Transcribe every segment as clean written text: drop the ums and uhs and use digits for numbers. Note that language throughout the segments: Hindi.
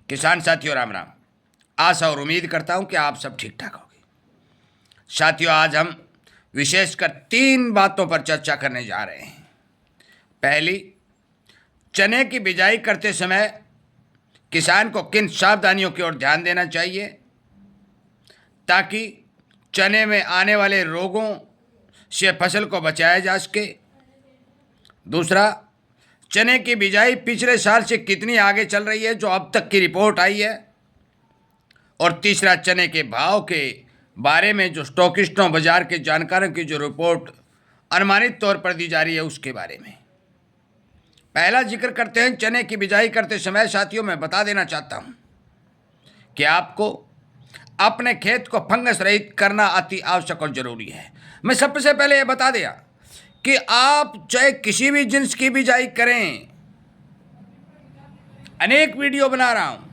किसान साथियों राम राम। आशा और उम्मीद करता हूं कि आप सब ठीक ठाक होंगे। साथियों, आज हम विशेषकर 3 बातों पर चर्चा करने जा रहे हैं। पहली, चने की बिजाई करते समय किसान को किन सावधानियों की ओर ध्यान देना चाहिए ताकि चने में आने वाले रोगों से फसल को बचाया जा सके। दूसरा, चने की बिजाई पिछले साल से कितनी आगे चल रही है जो अब तक की रिपोर्ट आई है। और तीसरा, चने के भाव के बारे में जो स्टॉकिस्टों बाजार के जानकारों की जो रिपोर्ट अनुमानित तौर पर दी जा रही है उसके बारे में। पहला जिक्र करते हैं चने की बिजाई करते समय। साथियों, मैं बता देना चाहता हूं कि आपको अपने खेत को फंगस रहित करना अति आवश्यक और जरूरी है। मैं सबसे पहले यह बता दिया कि आप चाहे किसी भी जिन्स की बिजाई करें, अनेक वीडियो बना रहा हूं,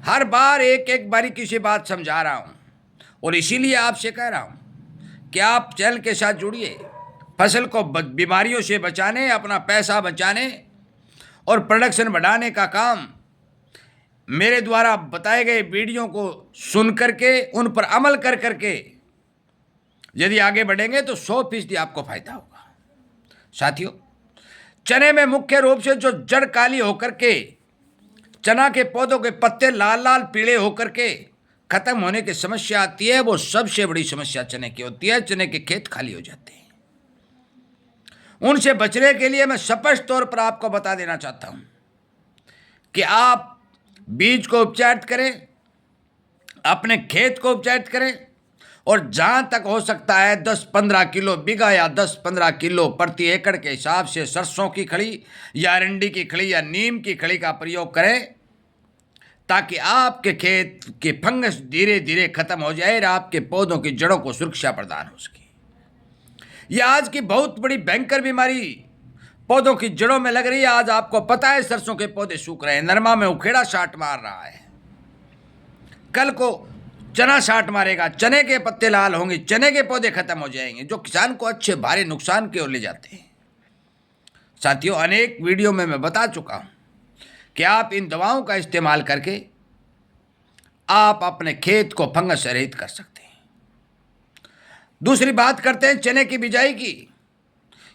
हर बार एक एक बारीकी से बात समझा रहा हूं और इसीलिए आपसे कह रहा हूं कि आप चैनल के साथ जुड़िए। फसल को बीमारियों से बचाने, अपना पैसा बचाने और प्रोडक्शन बढ़ाने का काम मेरे द्वारा बताए गए वीडियो को सुन करके उन पर अमल कर करके यदि आगे बढ़ेंगे तो 100% आपको फायदा होगा। साथियों, चने में मुख्य रूप से जो जड़ काली होकर के चना के पौधों के पत्ते लाल लाल पीले होकर के खत्म होने की समस्या आती है, वो सबसे बड़ी समस्या चने की होती है। चने के खेत खाली हो जाते हैं। उनसे बचने के लिए मैं स्पष्ट तौर पर आपको बता देना चाहता हूं कि आप बीज को उपचारित करें, अपने खेत को उपचारित करें और जहां तक हो सकता है 10-15 किलो बीघा या 10-15 किलो प्रति एकड़ के हिसाब से सरसों की खड़ी या अरंडी की खड़ी या नीम की खड़ी का प्रयोग करें ताकि आपके खेत के फंगस धीरे धीरे खत्म हो जाए और आपके पौधों की जड़ों को सुरक्षा प्रदान हो सके। यह आज की बहुत बड़ी भयंकर बीमारी पौधों की जड़ों में लग रही है। आज आपको पता है सरसों के पौधे सूख रहे हैं, नरमा में उखेड़ा शाट मार रहा है, कल को चना शाट मारेगा, चने के पत्ते लाल होंगे, चने के पौधे खत्म हो जाएंगे, जो किसान को अच्छे भारी नुकसान की ओर ले जाते हैं। साथियों, अनेक वीडियो में मैं बता चुका हूं कि आप इन दवाओं का इस्तेमाल करके आप अपने खेत को फंगस से रहित कर सकते हैं। दूसरी बात करते हैं चने की बिजाई की।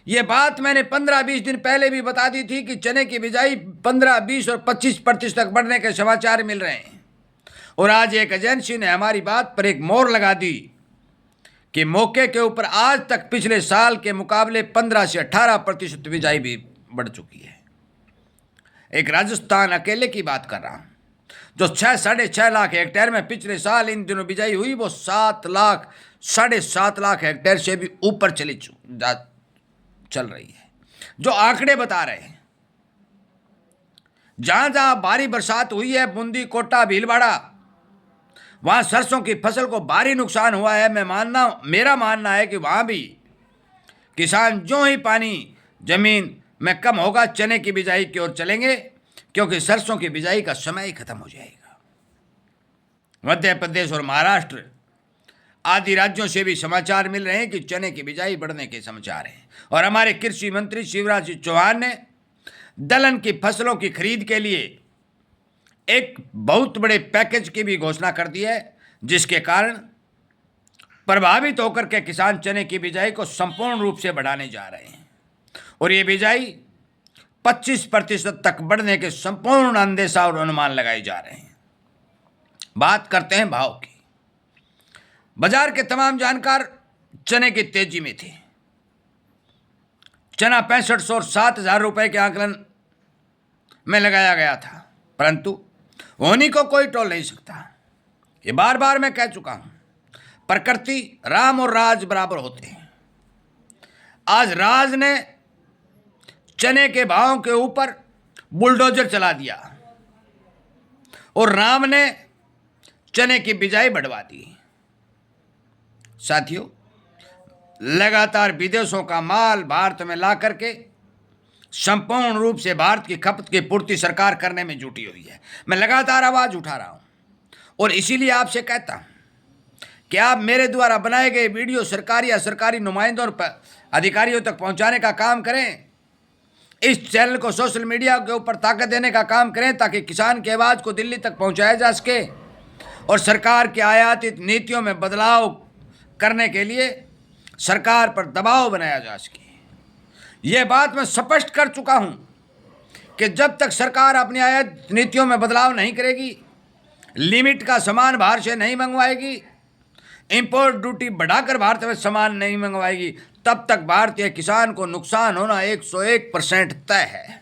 यह बात मैंने 15-20 दिन पहले भी बता दी थी कि चने की बिजाई 15, 20 और 25% तक बढ़ने के समाचार मिल रहे हैं। और आज एक एजेंसी ने हमारी बात पर एक मोहर लगा दी कि मौके के ऊपर आज तक पिछले साल के मुकाबले 15 से 18% बिजाई भी बढ़ चुकी है। एक राजस्थान अकेले की बात कर रहा हूं जो 6-6.5 लाख हेक्टेयर में पिछले साल इन दिनों बिजाई हुई, वो 7 लाख 7.5 लाख हेक्टेयर से भी ऊपर चल रही है। जो आंकड़े बता रहे हैं, जहां जहां भारी बरसात हुई है, बूंदी, कोटा, भीलवाड़ा, वहां सरसों की फसल को भारी नुकसान हुआ है। मेरा मानना है कि वहां भी किसान जो ही पानी जमीन में कम होगा चने की बिजाई की ओर चलेंगे, क्योंकि सरसों की बिजाई का समय ही खत्म हो जाएगा। मध्य प्रदेश और महाराष्ट्र आदि राज्यों से भी समाचार मिल रहे हैं कि चने की बिजाई बढ़ने के समाचार हैं। और हमारे कृषि मंत्री शिवराज सिंह चौहान ने दलहन की फसलों की खरीद के लिए एक बहुत बड़े पैकेज की भी घोषणा कर दी है, जिसके कारण प्रभावित होकर के किसान चने की बिजाई को संपूर्ण रूप से बढ़ाने जा रहे हैं। और ये बिजाई 25% तक बढ़ने के संपूर्ण अंदेशा और अनुमान लगाए जा रहे हैं। बात करते हैं भाव की। बाजार के तमाम जानकार चने की तेजी में थे। चना 6500 और 7000 रुपए के आंकलन में लगाया गया था, परंतु होनी को कोई टोल नहीं सकता। ये बार बार मैं कह चुका हूं, प्रकृति, राम और राज बराबर होते हैं। आज राज ने चने के भाव के ऊपर बुलडोजर चला दिया और राम ने चने की बिजाई बढ़वा दी। साथियों, लगातार विदेशों का माल भारत में ला करके संपूर्ण रूप से भारत की खपत की पूर्ति सरकार करने में जुटी हुई है। मैं लगातार आवाज उठा रहा हूं और इसीलिए आपसे कहता हूं कि आप मेरे द्वारा बनाए गए वीडियो सरकारी या सरकारी नुमाइंदों और अधिकारियों तक पहुंचाने का काम करें इस चैनल को सोशल मीडिया के ऊपर ताकत देने का काम करें ताकि किसान की आवाज़ को दिल्ली तक पहुंचाया जा सके और सरकार की आयातित नीतियों में बदलाव करने के लिए सरकार पर दबाव बनाया जा सके। यह बात मैं स्पष्ट कर चुका हूं कि जब तक सरकार अपनी आयात नीतियों में बदलाव नहीं करेगी, लिमिट का सामान बाहर से नहीं मंगवाएगी, इंपोर्ट ड्यूटी बढ़ाकर भारत में सामान नहीं मंगवाएगी, तब तक भारतीय किसान को नुकसान होना 101% तय है।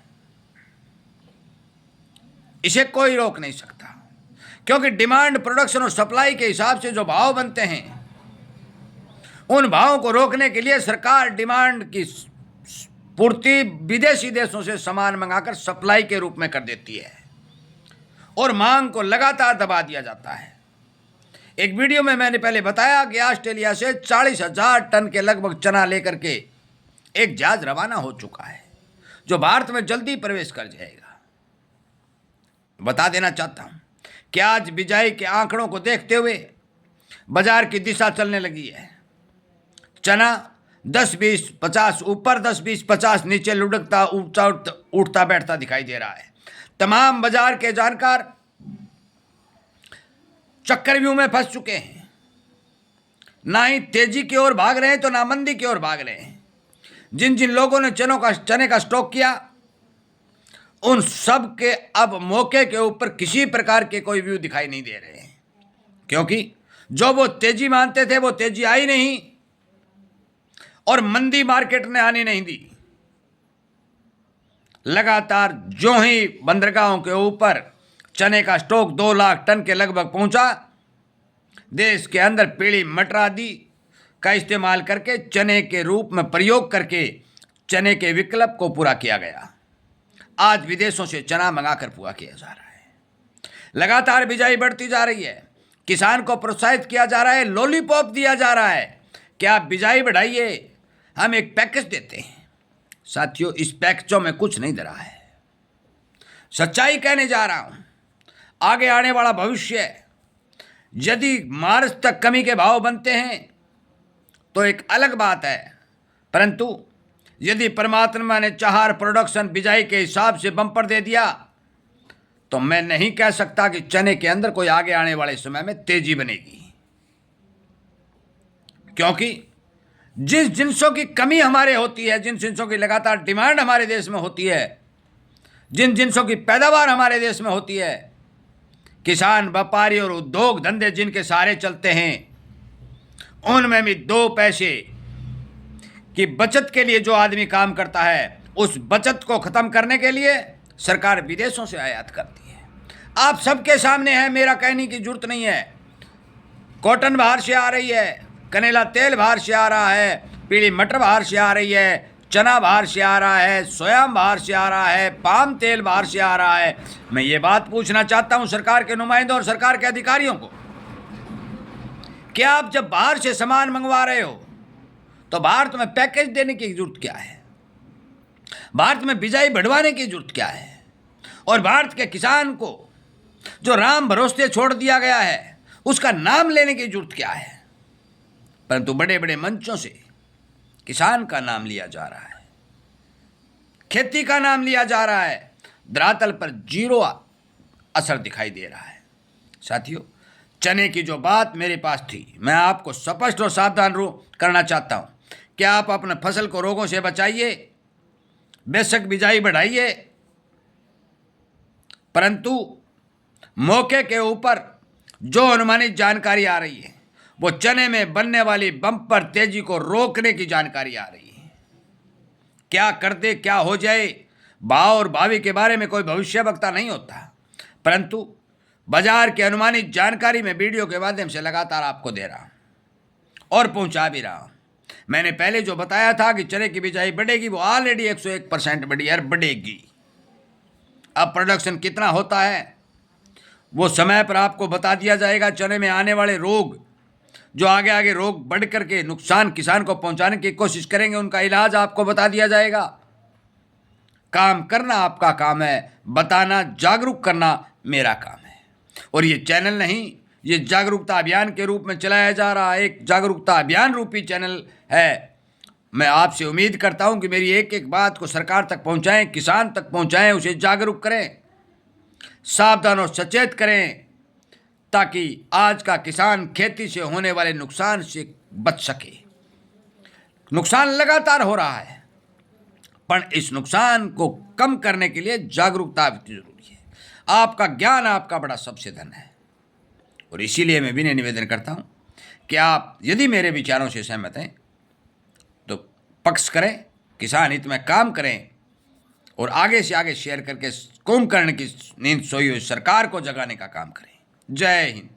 इसे कोई रोक नहीं सकता, क्योंकि डिमांड, प्रोडक्शन और सप्लाई के हिसाब से जो भाव बनते हैं, उन भावों को रोकने के लिए सरकार डिमांड की पूर्ति विदेशी देशों से सामान मंगाकर सप्लाई के रूप में कर देती है और मांग को लगातार दबा दिया जाता है। एक वीडियो में मैंने पहले बताया कि ऑस्ट्रेलिया से 40,000 टन के लगभग चना लेकर के एक जहाज रवाना हो चुका है, जो भारत में जल्दी प्रवेश कर जाएगा। बता देना चाहता हूं कि आज बिजाई के आंकड़ों को देखते हुए बाजार की दिशा चलने लगी है। चना 10-20, 50 ऊपर, 10-20, 50 नीचे लुढ़कता उठता बैठता दिखाई दे रहा है। तमाम बाजार के जानकार चक्रव्यूह में फंस चुके हैं, ना ही तेजी की ओर भाग रहे हैं तो ना मंदी की ओर भाग रहे हैं। जिन जिन लोगों ने चने का स्टॉक किया, उन सब के अब मौके के ऊपर किसी प्रकार के कोई व्यू दिखाई नहीं दे रहे हैं, क्योंकि जो वो तेजी मानते थे वो तेजी आई नहीं और मंदी मार्केट ने आने नहीं दी। लगातार जो ही बंदरगाहों के ऊपर चने का स्टॉक 2 लाख टन के लगभग पहुंचा, देश के अंदर पीली मटर आदि का इस्तेमाल करके चने के रूप में प्रयोग करके चने के विकल्प को पूरा किया गया। आज विदेशों से चना मंगाकर पूरा किया जा रहा है। लगातार बिजाई बढ़ती जा रही है, किसान को प्रोत्साहित किया जा रहा है, लॉलीपॉप दिया जा रहा है कि आप बिजाई बढ़ाइए, हम एक पैकेज देते हैं। साथियों, इस पैकेजों में कुछ नहीं धरा है। सच्चाई कहने जा रहा हूं। आगे आने वाला भविष्य, यदि मार्च तक कमी के भाव बनते हैं तो एक अलग बात है, परंतु यदि परमात्मा ने चाहा प्रोडक्शन बिजाई के हिसाब से बम्पर दे दिया तो मैं नहीं कह सकता कि चने के अंदर कोई आगे आने वाले समय में तेजी बनेगी, क्योंकि जिस जिंसों की कमी हमारे होती है, जिन जिंसों की लगातार डिमांड हमारे देश में होती है, जिन जिंसों की पैदावार हमारे देश में होती है, किसान, व्यापारी और उद्योग धंधे जिनके सहारे चलते हैं, उनमें भी 2 पैसे की बचत के लिए जो आदमी काम करता है, उस बचत को खत्म करने के लिए सरकार विदेशों से आयात करती है। आप सबके सामने है, मेरा कहने की जरूरत नहीं है। कॉटन बाहर से आ रही है, कनेला तेल बाहर से आ रहा है, पीली मटर बाहर से आ रही है, चना बाहर से आ रहा है, सोया बाहर से आ रहा है, पाम तेल बाहर से आ रहा है। मैं ये बात पूछना चाहता हूं सरकार के नुमाइंदों और सरकार के अधिकारियों को, क्या आप जब बाहर से सामान मंगवा रहे हो तो भारत में पैकेज देने की जरूरत क्या है? भारत में बिजाई बढ़वाने की जरूरत क्या है? और भारत के किसान को जो राम भरोसे छोड़ दिया गया है, उसका नाम लेने की जरूरत क्या है? परंतु बड़े बड़े मंचों से किसान का नाम लिया जा रहा है, खेती का नाम लिया जा रहा है, धरातल पर 0 असर दिखाई दे रहा है। साथियों, चने की जो बात मेरे पास थी, मैं आपको स्पष्ट और सावधान करना चाहता हूं कि आप अपने फसल को रोगों से बचाइए, बेशक बिजाई बढ़ाइए, परंतु मौके के ऊपर जो अनुमानित जानकारी आ रही है वो चने में बनने वाली बम्पर तेजी को रोकने की जानकारी आ रही है। क्या कर दे, क्या हो जाए, भाव और भावी के बारे में कोई भविष्यवक्ता नहीं होता, परंतु बाजार की अनुमानित जानकारी में वीडियो के माध्यम से लगातार आपको दे रहा हूं और पहुंचा भी रहा हूं। मैंने पहले जो बताया था कि चने की बिजाई बढ़ेगी, वो ऑलरेडी 101% बढ़ी और बढ़ेगी। अब प्रोडक्शन कितना होता है वो समय पर आपको बता दिया जाएगा। चने में आने वाले रोग, जो आगे आगे रोग बढ़ करके नुकसान किसान को पहुंचाने की कोशिश करेंगे, उनका इलाज आपको बता दिया जाएगा। काम करना आपका काम है, बताना, जागरूक करना मेरा काम है। और ये चैनल नहीं, ये जागरूकता अभियान के रूप में चलाया जा रहा है, एक जागरूकता अभियान रूपी चैनल है। मैं आपसे उम्मीद करता हूं कि मेरी एक एक बात को सरकार तक पहुंचाएं, किसान तक पहुंचाएं, उसे जागरूक करें, सावधान और सचेत करें, ताकि आज का किसान खेती से होने वाले नुकसान से बच सके। नुकसान लगातार हो रहा है, पर इस नुकसान को कम करने के लिए जागरूकता जरूरी है। आपका ज्ञान आपका बड़ा सबसे धन है, और इसीलिए मैं विनय निवेदन करता हूं कि आप यदि मेरे विचारों से सहमत हैं तो पक्ष करें, किसान हित में काम करें, और आगे से आगे शेयर करके कुंभकर्ण की नींद सोई हुई सरकार को जगाने का काम करें। जय हिंद।